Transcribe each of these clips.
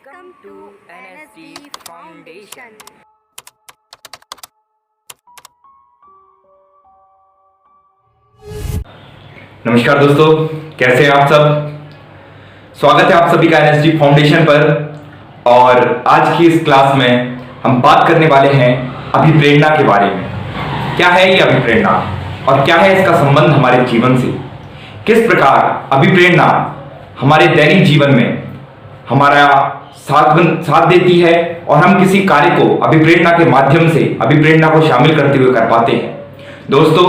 Welcome to NSD Foundation. नमस्कार दोस्तों, कैसे हैं आप सब। स्वागत है आप सभी का एनएसडी फाउंडेशन पर। और आज की इस क्लास में हम बात करने वाले हैं अभिप्रेरणा के बारे में। क्या है ये अभिप्रेरणा और क्या है इसका संबंध हमारे जीवन से। किस प्रकार अभिप्रेरणा हमारे दैनिक जीवन में हमारा साथ देती है और हम किसी कार्य को अभिप्रेरणा के माध्यम से अभिप्रेरणा को शामिल करते हुए कर पाते हैं। दोस्तों,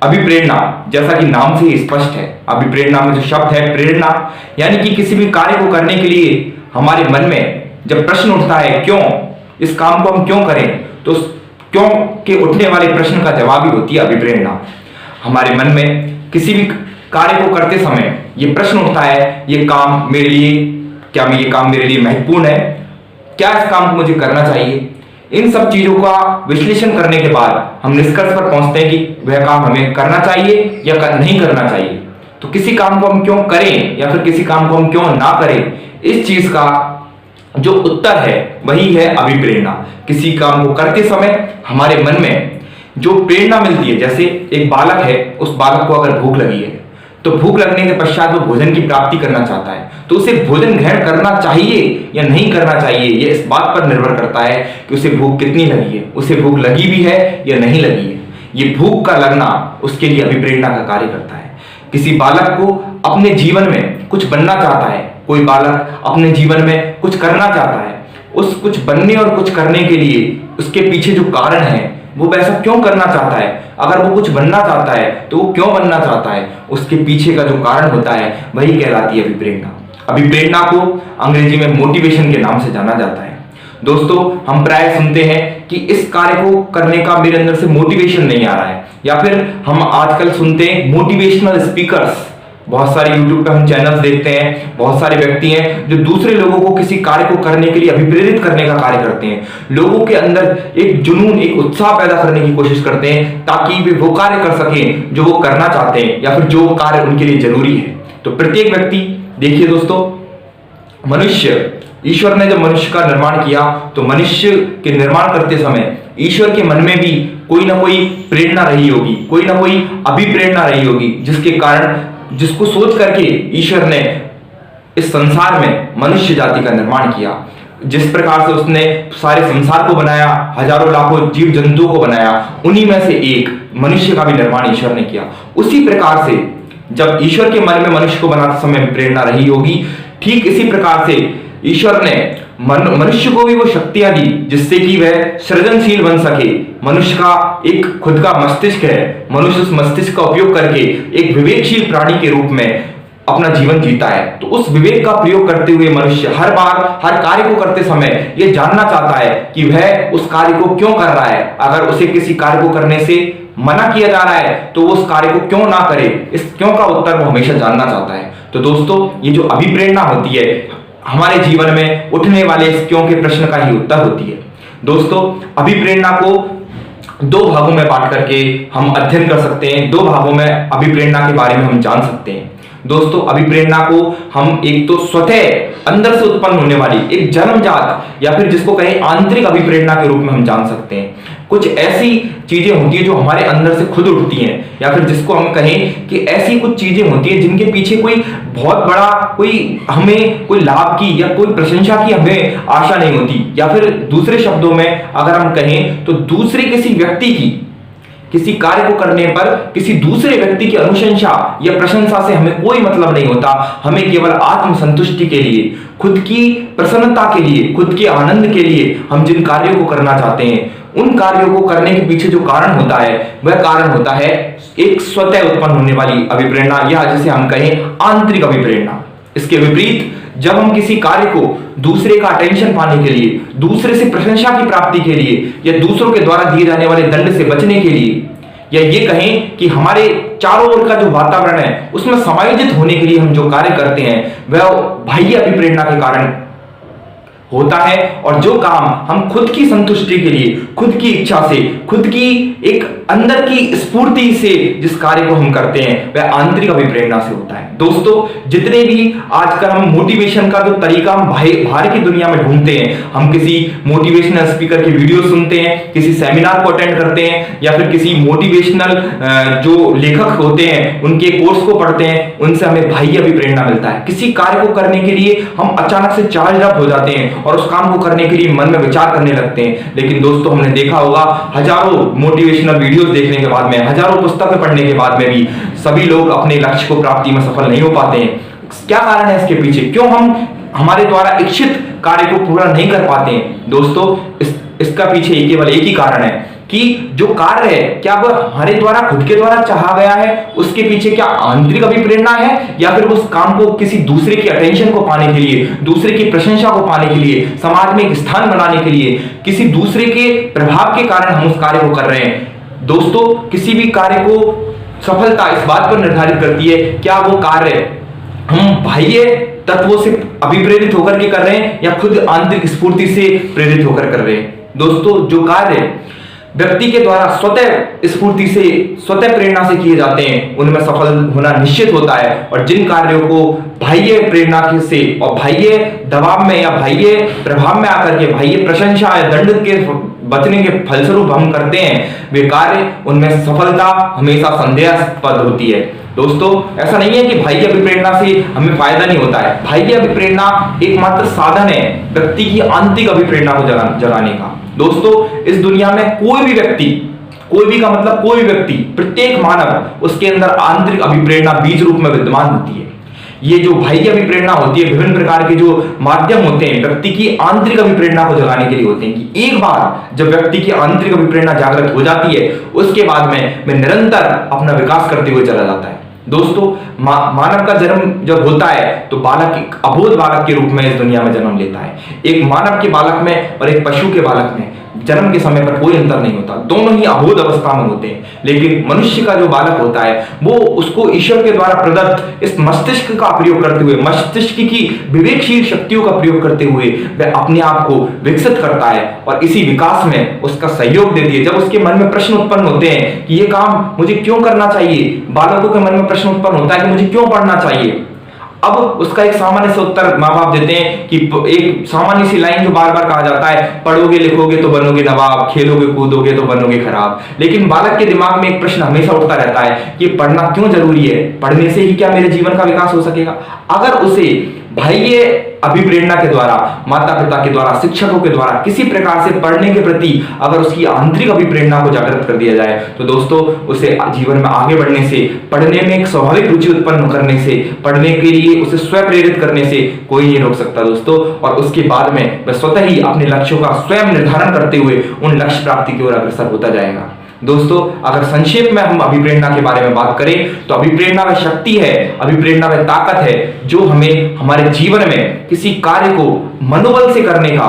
अभिप्रेरणा जैसा कि नाम से ही स्पष्ट है, अभिप्रेरणा में जो शब्द है प्रेरणा, यानी कि किसी भी कार्य को करने के लिए हमारे मन में जब प्रश्न उठता है क्यों, इस काम को हम क्यों करें, तो क्यों के उठने वाले प्रश्न का जवाब ही होती है अभिप्रेरणा। हमारे मन में किसी भी कार्य को करते समय ये प्रश्न उठता है, ये काम मेरे लिए, क्या ये काम मेरे लिए महत्वपूर्ण है, क्या इस काम को मुझे करना चाहिए। इन सब चीजों का विश्लेषण करने के बाद हम निष्कर्ष पर पहुंचते हैं कि वह काम हमें करना चाहिए या नहीं करना चाहिए। तो किसी काम को हम क्यों करें या फिर किसी काम को हम क्यों ना करें, इस चीज का जो उत्तर है वही है अभिप्रेरणा। किसी काम को करते समय हमारे मन में जो प्रेरणा मिलती है, जैसे एक बालक है, उस बालक को अगर भूख लगी है तो भूख लगने के पश्चात वो भोजन की प्राप्ति करना चाहता है, तो उसे भोजन ग्रहण करना चाहिए या नहीं करना चाहिए, यह इस बात पर निर्भर करता है कि उसे भूख कितनी लगी है, उसे भूख लगी भी है या नहीं लगी है। ये भूख का लगना उसके लिए अभिप्रेरणा का कार्य करता है। किसी बालक को अपने जीवन में कुछ बनना चाहता है, कोई बालक अपने जीवन में कुछ करना चाहता है, उस कुछ बनने और कुछ करने के लिए उसके पीछे जो कारण है वो वैसा क्यों करना चाहता है। अगर वो कुछ बनना चाहता है तो वो क्यों बनना चाहता है, उसके पीछे का जो कारण होता है वही कहलाती है अभिप्रेरणा। अभिप्रेरणा को अंग्रेजी में मोटिवेशन के नाम से जाना जाता है। दोस्तों, हम प्राय सुनते हैं कि इस कार्य को करने का मेरे अंदर से मोटिवेशन नहीं आ रहा है, या फिर हम आजकल सुनते हैं मोटिवेशनल स्पीकर्स। बहुत सारे यूट्यूब पे हम चैनल्स देखते हैं, बहुत सारे व्यक्ति हैं जो दूसरे लोगों को किसी कार्य को करने के लिए अभिप्रेरित करने का कार्य करते हैं। लोगों के अंदर एक जुनून, एक उत्साह पैदा करने की कोशिश करते हैं ताकि वे वो कार्य कर सकें जो वो करना चाहते हैं या फिर जो कार्य उनके लिए जरूरी है। तो प्रत्येक व्यक्ति, देखिए दोस्तों, मनुष्य, ईश्वर ने जब मनुष्य का निर्माण किया तो मनुष्य के निर्माण करते समय ईश्वर के मन में भी कोई ना कोई प्रेरणा रही होगी, कोई ना कोई अभिप्रेरणा रही होगी, जिसके कारण, जिसको सोच करके ईश्वर ने इस संसार में मनुष्य जाति का निर्माण किया। जिस प्रकार से उसने सारे संसार को बनाया, हजारों लाखों जीव जंतुओं को बनाया, उन्हीं में से एक मनुष्य का भी निर्माण ईश्वर ने किया। उसी प्रकार से जब ईश्वर के मन में मनुष्य को बनाते समय प्रेरणा रही होगी, ठीक इसी प्रकार से ईश्वर ने मनुष्य को भी वो शक्तियां दी जिससे कि वह सृजनशील बन सके। मनुष्य का एक खुद का मस्तिष्क है, मनुष्य उस मस्तिष्क का उपयोग करके एक विवेकशील प्राणी के रूप में अपना जीवन जीता है। तो उस विवेक का प्रयोग करते हुए मनुष्य हर बार हर कार्य को करते समय यह जानना चाहता है कि वह उस कार्य को क्यों कर रहा है। अगर उसे किसी कार्य को करने से मना किया जा रहा है तो वो उस कार्य को क्यों ना करे, इस क्यों का उत्तर वो हमेशा जानना चाहता है। तो दोस्तों, ये जो अभिप्रेरणा होती है हमारे जीवन में उठने वाले इस क्यों के प्रश्न का ही उत्तर होती है। दोस्तों, अभिप्रेरणा को दो भागों में बांट करके हम अध्ययन कर सकते हैं, दो भागों में अभिप्रेरणा के बारे में हम जान सकते हैं। दोस्तों, अभिप्रेरणा को हम एक तो स्वतः अंदर से उत्पन्न होने वाली एक जन्मजात या फिर जिसको कहें आंतरिक अभिप्रेरणा के रूप में हम जान सकते हैं। कुछ ऐसी चीजें होती है जो हमारे अंदर से खुद उठती हैं, या फिर जिसको हम कहें कि ऐसी कुछ चीजें होती हैं जिनके पीछे कोई बहुत बड़ा हमें कोई लाभ की या कोई प्रशंसा की हमें आशा नहीं होती, या फिर दूसरे शब्दों में अगर हम कहें तो दूसरे किसी व्यक्ति की किसी कार्य को करने पर किसी दूसरे व्यक्ति की अनुशंसा या प्रशंसा से हमें कोई मतलब नहीं होता। हमें केवल आत्मसंतुष्टि के लिए, खुद की प्रसन्नता के लिए, खुद के आनंद के लिए हम जिन कार्यों को करना चाहते हैं, उन कार्यों को करने के पीछे जो कारण होता है वह कारण होता है एक स्वतः उत्पन्न होने वाली अभिप्रेरणा, या जिसे हम कहें आंतरिक अभिप्रेरणा। इसके विपरीत जब हम किसी कार्य को दूसरे का अटेंशन पाने के लिए, दूसरे से प्रशंसा की प्राप्ति के लिए, या दूसरों के द्वारा दिए जाने वाले दंड से बचने के लिए, या ये कहें कि हमारे चारों ओर का जो वातावरण है उसमें समायोजित होने के लिए हम जो कार्य करते हैं वह बाह्य अभिप्रेरणा के कारण होता है और जो काम हम खुद की संतुष्टि के लिए, खुद की इच्छा से, खुद की एक अंदर की स्फूर्ति से जिस कार्य को हम करते हैं वह आंतरिक अभिप्रेरणा से होता है। दोस्तों, जितने भी आजकल हम मोटिवेशन का जो तरीका हम बाहर की दुनिया में ढूंढते हैं, हम किसी मोटिवेशनल स्पीकर की वीडियो सुनते हैं, किसी सेमिनार को अटेंड करते हैं या फिर किसी मोटिवेशनल जो लेखक होते हैं उनके कोर्स को पढ़ते हैं, उनसे हमें बाह्य अभिप्रेरणा मिलता है। किसी कार्य को करने के लिए हम अचानक से चार्ज अप हो जाते हैं और उस काम को करने के लिए मन में विचार करने लगते हैं। लेकिन दोस्तों, हमने देखा होगा हजारों मोटिवेशनल वीडियोस देखने के बाद में, हजारों पुस्तकें पढ़ने के बाद में भी सभी लोग अपने लक्ष्य को प्राप्ति में सफल नहीं हो पाते हैं। क्या कारण है इसके पीछे? क्यों हम हमारे द्वारा इच्छित कार्य को पूरा नहीं कर पाते हैं? दोस्तों, इसका पीछे केवल एक ही कारण है कि जो कार्य है क्या वह हमारे द्वारा, खुद के द्वारा चाहा गया है, उसके पीछे क्या आंतरिक अभिप्रेरणा है, या फिर उस काम को किसी दूसरे की अटेंशन को पाने के लिए, दूसरे की प्रशंसा को पाने के लिए, समाज में एक स्थान बनाने के लिए, किसी दूसरे के प्रभाव के कारण हम उस कार्य को कर रहे हैं। दोस्तों, किसी भी कार्य को सफलता इस बात पर निर्धारित करती है क्या वो कार्य हम बाह्य तत्वों से अभिप्रेरित होकर के कर रहे हैं या खुद आंतरिक स्फूर्ति से प्रेरित होकर कर रहे हैं। दोस्तों, जो कार्य व्यक्ति के द्वारा स्वतः स्फूर्ति से, स्वतः प्रेरणा से किए जाते हैं उनमें सफल होना निश्चित होता है, और जिन कार्यों को बाह्य प्रेरणा से और बाह्य दबाव में या बाह्य प्रभाव में आकर के, बाह्य प्रशंसा या दंड के बचने के फलस्वरूप हम करते हैं, वे कार्य, उनमें सफलता हमेशा संदेहास्पद होती है। दोस्तों, ऐसा नहीं है कि बाह्य अभिप्रेरणा से हमें फायदा नहीं होता है। बाह्य अभिप्रेरणा एकमात्र साधन है व्यक्ति की आंतरिक अभिप्रेरणा को जगाने का। दोस्तों, इस दुनिया में कोई भी व्यक्ति, कोई भी का मतलब कोई भी व्यक्ति, प्रत्येक मानव, उसके अंदर आंतरिक अभिप्रेरणा बीज रूप में विद्यमान होती है। ये जो बाह्य अभिप्रेरणा होती है, विभिन्न प्रकार के जो माध्यम होते हैं व्यक्ति की आंतरिक अभिप्रेरणा को जगाने के लिए होते हैं, कि एक बार जब व्यक्ति की आंतरिक अभिप्रेरणा जागृत हो जाती है उसके बाद में वह निरंतर अपना विकास करते हुए चला जाता है। दोस्तों, मानव का जन्म जब होता है तो बालक एक अबोध बालक के रूप में इस दुनिया में जन्म लेता है। एक मानव के बालक में और एक पशु के बालक में जन्म के समय पर कोई अंतर नहीं होता, दोनों ही अबोध अवस्था में होते हैं। लेकिन मनुष्य का जो बालक होता है वो उसको ईश्वर के द्वारा प्रदत्त इस मस्तिष्क का प्रयोग करते हुए, मस्तिष्क की विवेकशील शक्तियों का प्रयोग करते हुए वह अपने आप को विकसित करता है और इसी विकास में उसका सहयोग देती है। जब उसके मन में प्रश्न उत्पन्न होते हैं कि ये काम मुझे क्यों करना चाहिए, बालकों के मन में प्रश्न उत्पन्न होता है कि मुझे क्यों पढ़ना चाहिए, अब उसका एक सामान्य से उत्तर माँ बाप देते हैं कि एक सामान्य सी लाइन जो बार बार कहा जाता है, पढ़ोगे लिखोगे तो बनोगे नवाब, खेलोगे कूदोगे तो बनोगे खराब। लेकिन बालक के दिमाग में एक प्रश्न हमेशा उठता रहता है कि पढ़ना क्यों जरूरी है, पढ़ने से ही क्या मेरे जीवन का विकास हो सकेगा। अगर उसे बाह्य अभिप्रेरणा के द्वारा, माता पिता के द्वारा, शिक्षकों के द्वारा किसी प्रकार से पढ़ने के प्रति अगर उसकी आंतरिक अभिप्रेरणा को जागृत कर दिया जाए तो दोस्तों उसे जीवन में आगे बढ़ने से, पढ़ने में एक स्वाभाविक रुचि उत्पन्न करने से, पढ़ने के लिए उसे स्वयं प्रेरित करने से कोई नहीं रोक सकता दोस्तों। और उसके बाद में वह स्वतः ही अपने लक्ष्यों का स्वयं निर्धारण करते हुए उन लक्ष्य प्राप्ति की ओर अग्रसर होता जाएगा। दोस्तों, अगर संक्षेप में हम अभिप्रेरणा के बारे में बात करें तो अभिप्रेरणा वह शक्ति है, अभिप्रेरणा वह ताकत है जो हमें हमारे जीवन में किसी कार्य को मनोबल से करने का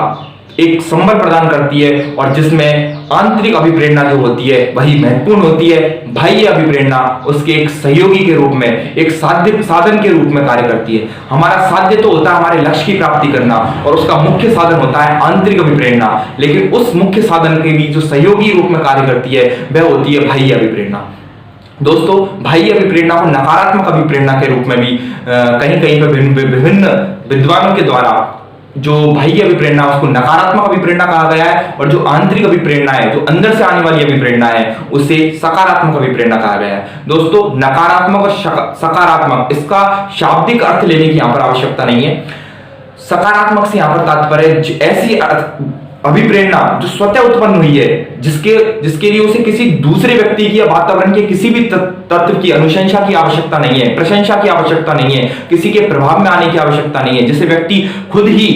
एक संबल प्रदान करती है, और जिसमें आंतरिक अभिप्रेरणा जो होती है वही महत्वपूर्ण होती है। बाह्य अभिप्रेरणा उसके एक सहयोगी के रूप में, एक साधन के रूप में कार्य करती है। हमारा साध्य तो होता है हमारे लक्ष्य की प्राप्ति करना, और उसका मुख्य साधन होता है आंतरिक अभिप्रेरणा, लेकिन उस मुख्य साधन के भी जो सहयोगी रूप में कार्य करती है वह होती है बाह्य अभिप्रेरणा। दोस्तों, बाह्य अभिप्रेरणा को नकारात्मक अभिप्रेरणा के रूप में भी कहीं कहीं पर विभिन्न विद्वानों के द्वारा जो बाह्य अभिप्रेरणा उसको नकारात्मक अभिप्रेरणा कहा गया है, और जो आंतरिक अभिप्रेरणा है, जो अंदर से आने वाली अभिप्रेरणा है, उसे सकारात्मक अभिप्रेरणा कहा गया है। दोस्तों, नकारात्मक और सकारात्मक, इसका शाब्दिक अर्थ लेने की यहाँ पर आवश्यकता नहीं है। सकारात्मक से यहाँ पर तात्पर्य ऐसी अभिप्रेरणा जो स्वतः उत्पन्न हुई है, जिसके लिए उसे किसी दूसरे व्यक्ति की या वातावरण के किसी भी तत्व की अनुशंसा की आवश्यकता नहीं है, प्रशंसा की आवश्यकता नहीं है, किसी के प्रभाव में आने की आवश्यकता नहीं है, जिसे व्यक्ति खुद ही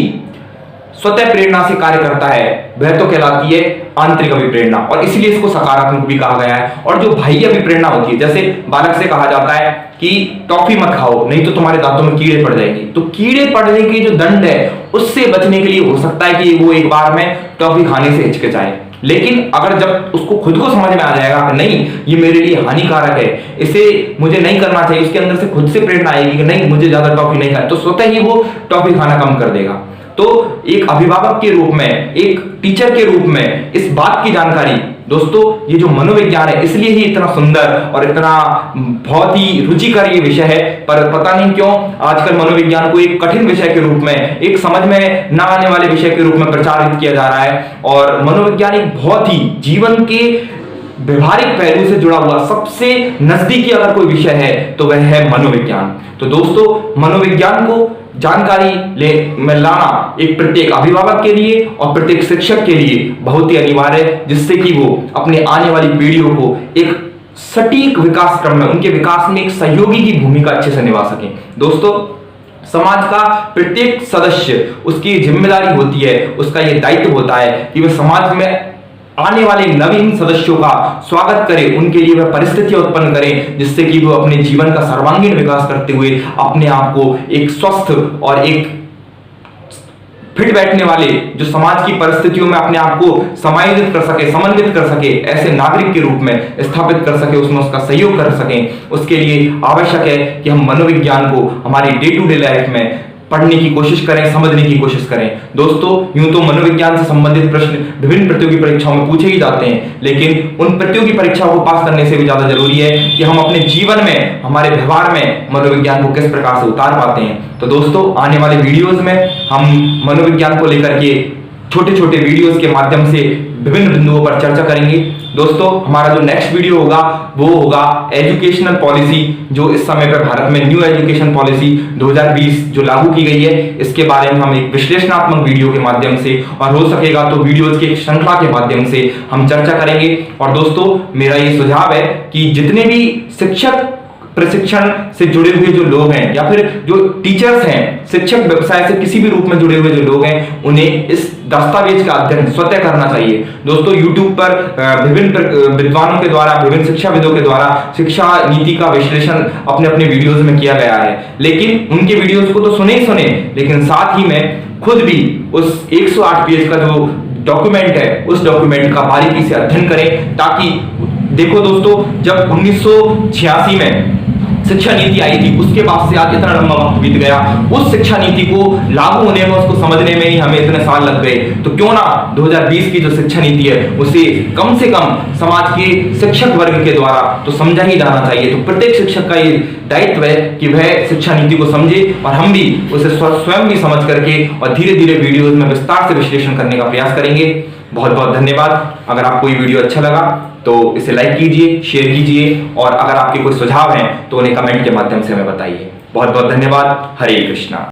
स्वतः प्रेरणा से कार्य करता है, वह तो कहलाती है आंतरिक अभिप्रेरणा, और इसलिए इसको सकारात्मक भी कहा गया है। और जो बाह्य अभिप्रेरणा होती है, जैसे बालक से कहा जाता है कि टॉफी मत खाओ नहीं तो तुम्हारे दांतों में कीड़े पड़ जाएंगे, तो कीड़े पड़ने के जो दंड है उससे बचने के लिए हो सकता है कि वो एक बार में टॉफी खाने से हिचकिचाए, लेकिन अगर जब उसको खुद को समझ में आ जाएगा कि नहीं ये मेरे लिए हानिकारक है, इसे मुझे नहीं करना चाहिए, उसके अंदर से खुद से प्रेरणा आएगी कि नहीं मुझे ज्यादा टॉफी नहीं खानी, तो स्वतः ही वो टॉफी खाना कम कर देगा। तो तो एक अभिभावक के रूप में, एक टीचर के रूप में इस बात की जानकारी, दोस्तों ये जो मनोविज्ञान है इसलिए ही इतना सुंदर और इतना बहुत ही रुचिकर ये विषय है, पर पता नहीं क्यों आजकल मनोविज्ञान को एक कठिन विषय के रूप में, एक समझ में ना आने वाले विषय के रूप में प्रचारित किया जा रहा है। और मनोविज्ञान एक बहुत ही जीवन के व्यवहारिक पहलू से जुड़ा हुआ सबसे नजदीकी अगर कोई विषय है तो वह है मनोविज्ञान। तो दोस्तों मनोविज्ञान को जानकारी में लाना एक प्रत्येक अभिभावक के लिए और प्रत्येक शिक्षक के लिए बहुत ही अनिवार्य है, जिससे कि वो अपने आने वाली पीढ़ियों को एक सटीक विकास क्रम में, उनके विकास में एक सहयोगी की भूमिका अच्छे से निभा सकें। दोस्तों समाज का प्रत्येक सदस्य, उसकी जिम्मेदारी होती है, उसका यह दायित्व होता है कि वह समाज में आने वाले नवीन सदस्यों का स्वागत करें, उनके लिए वह परिस्थितियां उत्पन्न करें जिससे कि वो अपने जीवन का सर्वांगीण विकास करते हुए अपने आप को एक स्वस्थ और एक फिट बैठने वाले, जो समाज की परिस्थितियों में अपने आप को समायोजित कर सके, समन्वित कर सके, ऐसे नागरिक के रूप में स्थापित कर सके, उसमें उसका सहयोग कर सकें। उसके लिए आवश्यक है कि हम मनोविज्ञान को हमारी डे टू डे लाइफ में पढ़ने की कोशिश करें, समझने की कोशिश करें। दोस्तों यूं तो मनोविज्ञान से संबंधित प्रश्न विभिन्न प्रतियोगी परीक्षाओं में पूछे ही जाते हैं, लेकिन उन प्रतियोगी परीक्षाओं को पास करने से भी ज्यादा जरूरी है कि हम अपने जीवन में, हमारे व्यवहार में मनोविज्ञान को किस प्रकार से उतार पाते हैं। तो दोस्तों आने वाले वीडियोज में हम मनोविज्ञान को लेकर के छोटे छोटे वीडियोस के माध्यम से विभिन्न बिंदुओं पर चर्चा करेंगे। दोस्तों हमारा जो नेक्स्ट वीडियो होगा वो होगा एजुकेशनल पॉलिसी, जो इस समय पर भारत में न्यू एजुकेशन पॉलिसी 2020 जो लागू की गई है, इसके बारे में हम एक विश्लेषणात्मक वीडियो के माध्यम से और हो सकेगा तो वीडियोस की एक श्रृंखला के माध्यम से हम चर्चा करेंगे। और दोस्तों मेरा ये सुझाव है कि जितने भी शिक्षक प्रशिक्षण से जुड़े हुए जो लोग हैं या फिर जो टीचर्स हैं, शिक्षक व्यवसाय से किसी भी रूप में जुड़े हुए जो लोग हैं, उन्हें इस दस्तावेज का अध्ययन स्वतः करना चाहिए। दोस्तों YouTube पर विभिन्न विद्वानों के द्वारा, विभिन्न शिक्षाविदों के द्वारा शिक्षा नीति का विश्लेषण अपने अपने वीडियोस में किया गया है, लेकिन उनके वीडियोस को तो सुने ही सुने, लेकिन साथ ही में खुद भी उस 108 पेज का जो डॉक्यूमेंट है उस डॉक्यूमेंट का बारीकी से अध्ययन करें। ताकि देखो दोस्तों जब 1986 में शिक्षा नीति आई थी, उसके बाद से आज इतना लंबा वक्त बीत गया, उस शिक्षा नीति को लागू होने में, उसको समझने में ही हमें इतने साल लग गए, तो क्यों ना 2020 की जो शिक्षा नीति है उसे कम से कम समाज के शिक्षक वर्ग के द्वारा तो समझा ही जाना चाहिए। तो प्रत्येक शिक्षक का ये दायित्व है कि वह शिक्षा नीति को समझे और हम भी उसे स्वयं भी समझ करके और धीरे धीरे वीडियोज में विस्तार से विश्लेषण करने का प्रयास करेंगे। बहुत बहुत धन्यवाद। अगर आपको ये वीडियो अच्छा लगा तो इसे लाइक कीजिए, शेयर कीजिए और अगर आपके कोई सुझाव हैं तो उन्हें कमेंट के माध्यम से हमें बताइए। बहुत बहुत धन्यवाद। हरे कृष्णा।